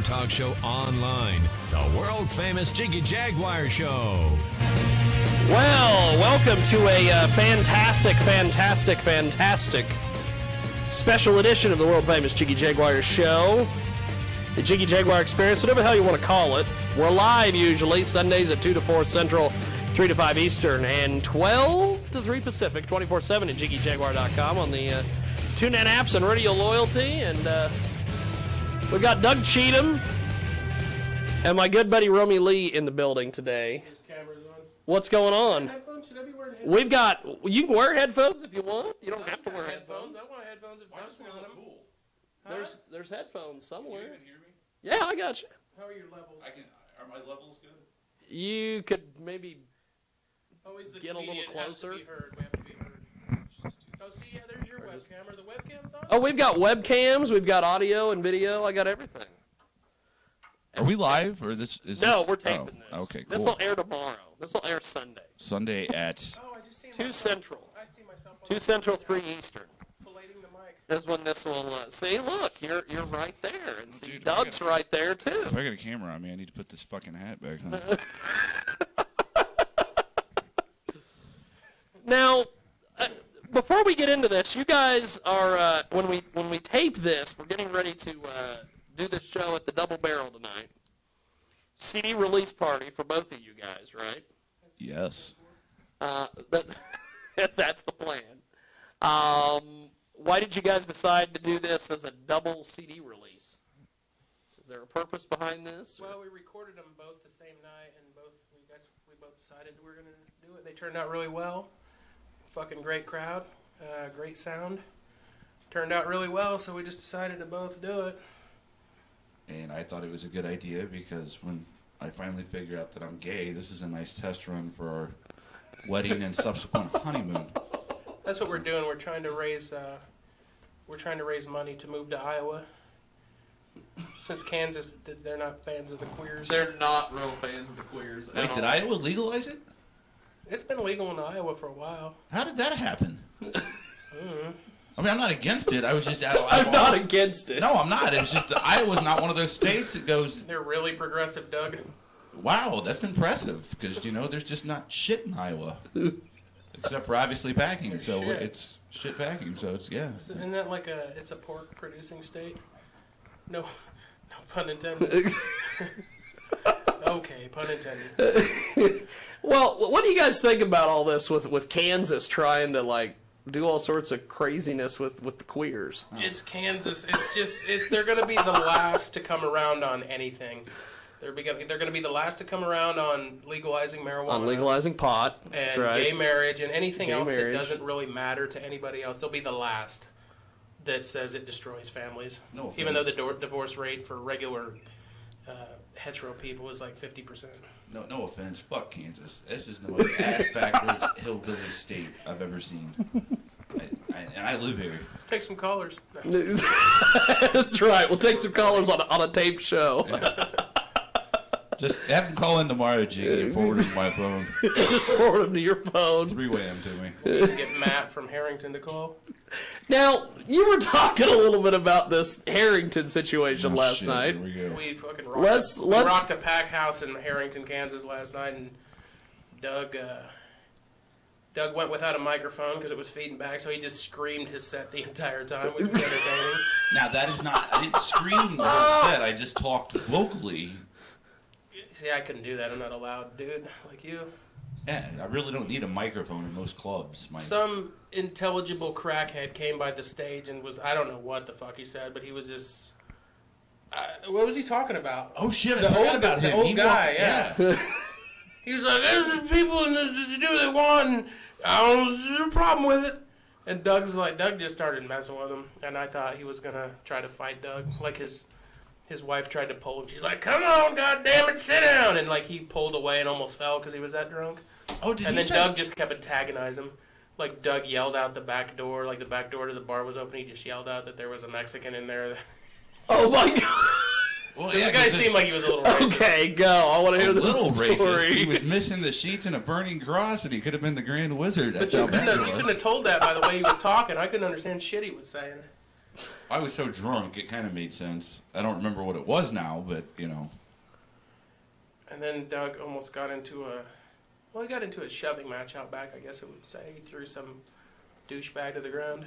talk show online, the world-famous Jiggy Jaguar Show. Well, welcome to a fantastic special edition of the world-famous Jiggy Jaguar Show. The Jiggy Jaguar Experience, whatever the hell you want to call it. We're live usually, Sundays at 2 to 4 Central, 3 to 5 Eastern, and 12 to 3 Pacific, 24/7 at JiggyJaguar.com on the TuneIn apps and Radio Loyalty. And we got Doug Cheatham and my good buddy Romy Lee in the building today. What's going on? Headphones? Should I be wearing headphones? We've got, you can wear headphones if you want. You don't have to wear headphones. I want headphones if Doug's wearing them. Cool. There's headphones somewhere. Can you even hear me? Yeah, I got you. How are your levels? Are my levels good? You could maybe Always the get a little comedian has to closer. be heard. We have to be heard. Oh, see, yeah, there's your webcam. Are the webcams on? Oh, we've got webcams, we've got audio and video. I got everything. Are we live or this is? No, this? we're taping this. Okay, cool. This will air tomorrow. This will air Sunday. Sunday at. Oh, I just seen 2 Central. I see myself. 2 Central, 3 Eastern. Filleting the mic. Is when this will. See, look, you're right there, and see, Dude, Doug's right there too. If I got a camera on me, I need to put this fucking hat back on. Now, before we get into this, you guys are when we tape this, we're getting ready to do this show at the Double Barrel tonight. CD release party for both of you guys, right? Yes. That's the plan. Why did you guys decide to do this as a double CD release? Is there a purpose behind this? Well, we recorded them both the same night, and we both decided we were gonna do it. They turned out really well. Fucking great crowd, great sound. Turned out really well, so we just decided to both do it. And I thought it was a good idea because when I finally figure out that I'm gay, this is a nice test run for our wedding and subsequent honeymoon. That's what we're doing. We're trying to raise money to move to Iowa. Since Kansas, they're not fans of the queers. They're not real fans of the queers. Wait, did Iowa legalize it? It's been legal in Iowa for a while. How did that happen? Mm-hmm. I mean, I'm not against it. I was just I'm not against it. No, I'm not. It was just Iowa's not one of those states that goes. They're really progressive, Doug. Wow, that's impressive because there's just not shit in Iowa, except for obviously packing. There's so shit. It's shit packing. So it's yeah. Isn't that like it's a pork producing state? No pun intended. Okay, pun intended. Well, what do you guys think about all this with Kansas trying to like do all sorts of craziness with the queers? It's Kansas. They're going to be the last to come around on anything. They're going to be the last to come around on legalizing marijuana. On legalizing pot. And That's right. gay marriage and anything else marriage. that doesn't really matter to anybody else. They'll be the last that says it destroys families. No offense. Even though the divorce rate for regular hetero people is like 50%. No offense. Fuck Kansas. This is the most ass backwards hillbilly state I've ever seen. And I live here. Let's take some callers. That's right. We'll take some callers on a tape show. Yeah. Just have them call in tomorrow, Jiggy, and forward them to my phone. Just forward them to your phone. 3-way them to me. We can get Matt from Harrington to call. Now, you were talking a little bit about this Harrington situation last shit, night. Here we go. We fucking Let's rocked a pack house in Harrington, Kansas last night, and Doug went without a microphone because it was feeding back, so he just screamed his set the entire time, which was entertaining. Now, that is not... I didn't scream the whole set. I just talked vocally. See, I couldn't do that. I'm not a loud dude like you. Yeah, I really don't need a microphone in most clubs. Some intelligible crackhead came by the stage and I don't know what the fuck he said, but he was just... what was he talking about? Oh, shit, I forgot about him. The old guy, yeah. He was like, there's people in this to do what they want, and I don't know, there's a problem with it. And Doug just started messing with him, and I thought he was going to try to fight Doug. Like his wife tried to pull him. She's like, come on, goddammit, sit down. And like he pulled away and almost fell because he was that drunk. Oh, did and he then Doug just kept antagonizing him. Like Doug yelled out the back door, like the back door to the bar was open. He just yelled out that there was a Mexican in there. Oh my god. Well, the guy seemed like he was a little racist. Okay, go. I want to hear a this little story. racist. He was missing the sheets and a burning cross, and he could have been the Grand Wizard. That's But how you bad couldn't it have was. told that by the way he was talking. I couldn't understand shit he was saying. I was so drunk, it kind of made sense. I don't remember what it was now, but, you know. And then Doug almost got into he got into a shoving match out back, I guess it would say. He threw some douchebag to the ground.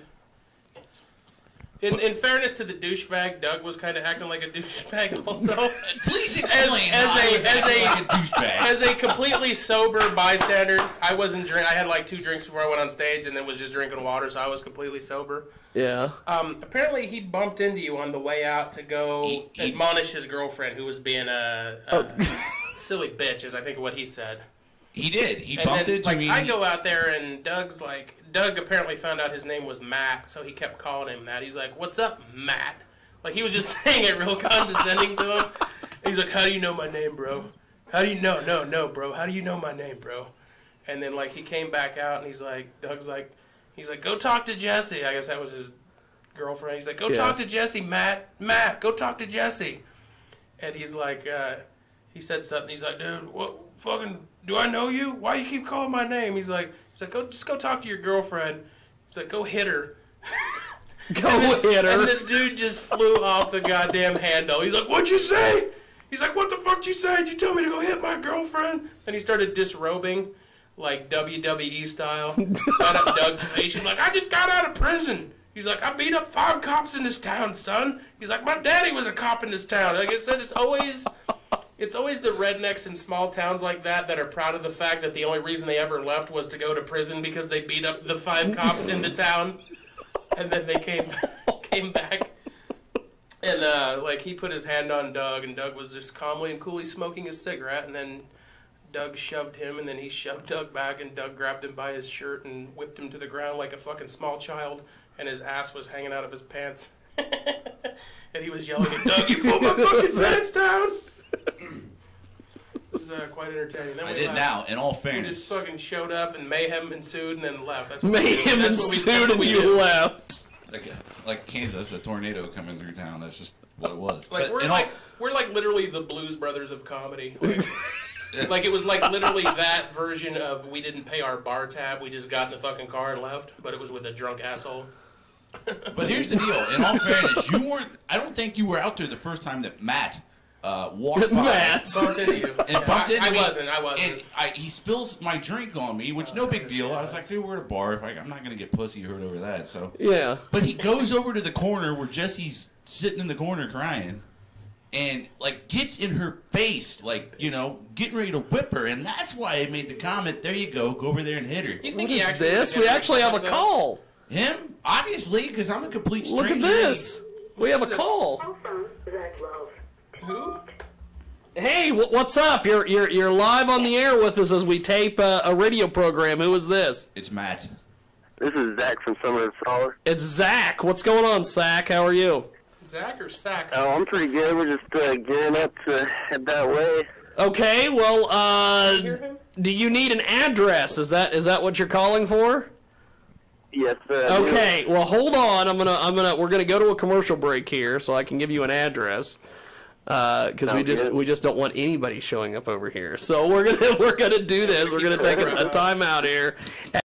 In fairness to the douchebag, Doug was kind of acting like a douchebag also. Please explain like a douchebag. As a completely sober bystander, I wasn't drink. I had like 2 drinks before I went on stage, and then was just drinking water, so I was completely sober. Yeah. Apparently, he bumped into you on the way out to go admonish his girlfriend, who was being a silly bitch, is I think what he said. He did. He bumped into me. I go out there, and Doug apparently found out his name was Matt, so he kept calling him that. He's like, "What's up, Matt?" Like, he was just saying it real condescending to him. He's like, "How do you know my name, bro? How do you know? No, bro. How do you know my name, bro?" And then, like, he came back out, and he's like, "Go talk to Jesse." I guess that was his girlfriend. He's like, "Go talk to Jesse, Matt. Matt, go talk to Jesse." And he's like, he said something. He's like, "Dude, what fucking... do I know you? Why do you keep calling my name?" He's like, just go talk to your girlfriend. He's like, "Go hit her." Hit her. And the dude just flew off the goddamn handle. He's like, "What'd you say?" He's like, "What the fuck did you say? Did you tell me to go hit my girlfriend?" And he started disrobing, like WWE style. Got up Doug's face. He's like, "I just got out of prison." He's like, "I beat up 5 cops in this town, son." He's like, "My daddy was a cop in this town." Like I said, it's always the rednecks in small towns like that are proud of the fact that the only reason they ever left was to go to prison because they beat up the 5 cops in the town. And then they came back. And, like, he put his hand on Doug, and Doug was just calmly and coolly smoking his cigarette. And then Doug shoved him, and then he shoved Doug back, and Doug grabbed him by his shirt and whipped him to the ground like a fucking small child. And his ass was hanging out of his pants. And he was yelling at Doug, "You pulled my fucking pants down!" It was quite entertaining. Then I did now, in all fairness. We just fucking showed up, and mayhem ensued, and then left. That's Mayhem ensued, and you left. Like Kansas, a tornado coming through town. That's just what it was. Like, but we're like literally the Blues Brothers of comedy. Like it was like literally that version of we didn't pay our bar tab. We just got in the fucking car and left, but it was with a drunk asshole. But here's the deal. In all fairness, you weren't. I don't think you were out there the first time that Matt walked by. Matt bumped into you. And bumped into me. I wasn't. And he spills my drink on me, which no big deal. I was like, dude, we're at a bar. I'm not going to get pussy hurt over that. So yeah. But he goes over to the corner where Jesse's sitting in the corner crying, and like gets in her face, like, you know, getting ready to whip her. And that's why I made the comment. There you go over there and hit her. You think What is this? We actually have a call. Him? Obviously, because I'm a complete stranger. Look at this. We have a call. Who? Hey, what's up? You're live on the air with us as we tape a radio program. Who is this? It's Matt. This is Zach from Summer of Solar. It's Zach. What's going on, Zach? How are you? Zach or Sack? Oh, I'm pretty good. We're just gearing up to head that way. Okay. Well, You hear him? do you need an address? Is that what you're calling for? Yes. Okay. Well, hold on. We're gonna go to a commercial break here, so I can give you an address. Because we just don't want anybody showing up over here. So we're gonna do this. We're gonna take a timeout here.